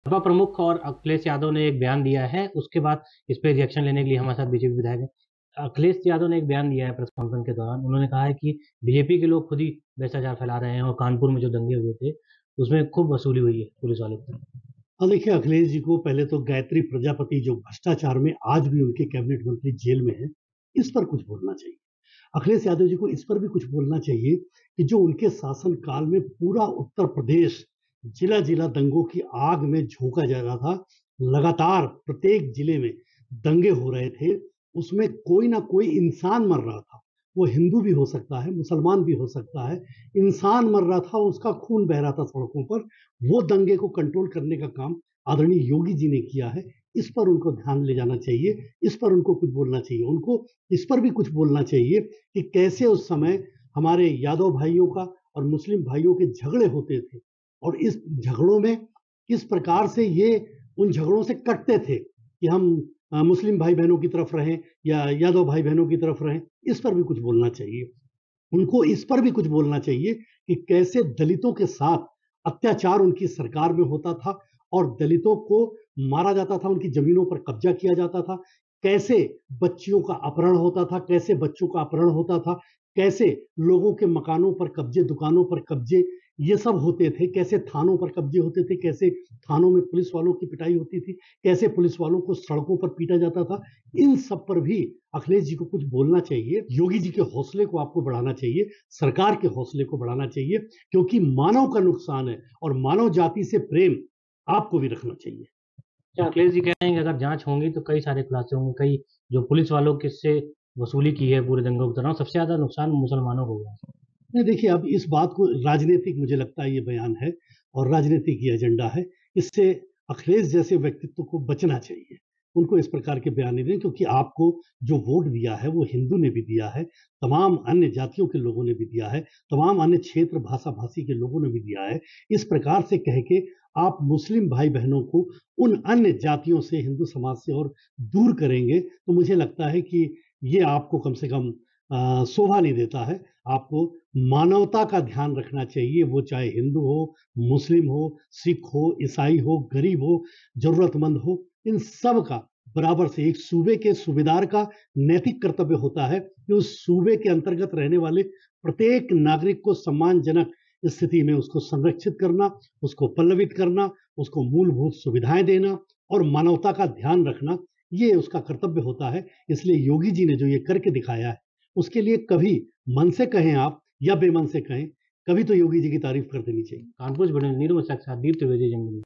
सपा प्रमुख और अखिलेश यादव ने एक बयान दिया है, उसके बाद इस पे रिएक्शन लेने के लिए हमारे साथ बीजेपी विधायक हैं। अखिलेश यादव ने एक बयान दिया है प्रेस कॉन्फ्रेंस के दौरान। उन्होंने कहा है कि बीजेपी के लोग खुद ही भ्रष्टाचार फैला रहे हैं और कानपुर में जो दंगे हुए थे उसमें खूब वसूली हुई है पुलिस वालों की। हाँ, देखिए अखिलेश जी को पहले तो गायत्री प्रजापति जो भ्रष्टाचार में आज भी उनके कैबिनेट मंत्री जेल में हैं, इस पर कुछ बोलना चाहिए। अखिलेश यादव जी को इस पर भी कुछ बोलना चाहिए कि जो उनके शासन काल में पूरा उत्तर प्रदेश जिला-जिला दंगों की आग में झोंका जा रहा था। लगातार प्रत्येक जिले में दंगे हो रहे थे, उसमें कोई ना कोई इंसान मर रहा था। वो हिंदू भी हो सकता है, मुसलमान भी हो सकता है। इंसान मर रहा था, उसका खून बह रहा था सड़कों पर। वो दंगे को कंट्रोल करने का काम आदरणीय योगी जी ने किया है। इस पर उनको ध्यान ले जाना चाहिए, इस पर उनको कुछ बोलना चाहिए। उनको इस पर भी कुछ बोलना चाहिए कि कैसे उस समय हमारे यादव भाइयों का और मुस्लिम भाइयों के झगड़े होते थे और इस झगड़ों में किस प्रकार से ये उन झगड़ों से कटते थे कि हम मुस्लिम भाई बहनों की तरफ रहें या यादव भाई बहनों की तरफ रहें। इस पर भी कुछ बोलना चाहिए। उनको इस पर भी कुछ बोलना चाहिए कि कैसे दलितों के साथ अत्याचार उनकी सरकार में होता था और दलितों को मारा जाता था, उनकी जमीनों पर कब्जा किया जाता था। कैसे बच्चियों का अपहरण होता था, कैसे बच्चों का अपहरण होता था, कैसे लोगों के मकानों पर कब्जे, दुकानों पर कब्जे, ये सब होते थे। कैसे थानों पर कब्जे होते थे, कैसे थानों में पुलिस वालों की पिटाई होती थी, कैसे पुलिस वालों को सड़कों पर पीटा जाता था। इन सब पर भी अखिलेश जी को कुछ बोलना चाहिए। योगी जी के हौसले को आपको बढ़ाना चाहिए, सरकार के हौसले को बढ़ाना चाहिए, क्योंकि मानव का नुकसान है और मानव जाति से प्रेम आपको भी रखना चाहिए। क्या अखिलेश जी कह रहे हैं कि अगर जांच होंगी तो कई सारे खुलासे होंगे, कई जो पुलिस वालों किससे वसूली की है पूरे दंगों के दौरान, सबसे ज्यादा नुकसान मुसलमानों को हुआ है। नहीं, देखिए अब इस बात को राजनीतिक, मुझे लगता है ये बयान है और राजनीतिक ये एजेंडा है। इससे अखिलेश जैसे व्यक्तित्व को बचना चाहिए। उनको इस प्रकार के बयान नहीं दें, क्योंकि आपको जो वोट दिया है वो हिंदू ने भी दिया है, तमाम अन्य जातियों के लोगों ने भी दिया है, तमाम अन्य क्षेत्र भाषा-भाषी के लोगों ने भी दिया है। इस प्रकार से कह के आप मुस्लिम भाई-बहनों को उन अन्य जातियों से, हिंदू समाज से और दूर करेंगे, तो मुझे लगता है कि ये आपको कम से कम शोभा नहीं देता है। आपको मानवता का ध्यान रखना चाहिए, वो चाहे हिंदू हो, मुस्लिम हो, सिख हो, ईसाई हो, गरीब हो, ज़रूरतमंद हो, इन सब का बराबर से एक सूबे के सूबेदार का नैतिक कर्तव्य होता है कि उस सूबे के अंतर्गत रहने वाले प्रत्येक नागरिक को सम्मानजनक स्थिति में उसको संरक्षित करना, उसको पल्लवित करना, उसको मूलभूत सुविधाएँ देना और मानवता का ध्यान रखना, ये उसका कर्तव्य होता है। इसलिए योगी जी ने जो ये करके दिखाया है, उसके लिए कभी मन से कहें आप या बेमन से कहें, कभी तो योगी जी की तारीफ कर देनी चाहिए। कानपुर से बने नीरू साक्षात दीप्त विजय जंगली।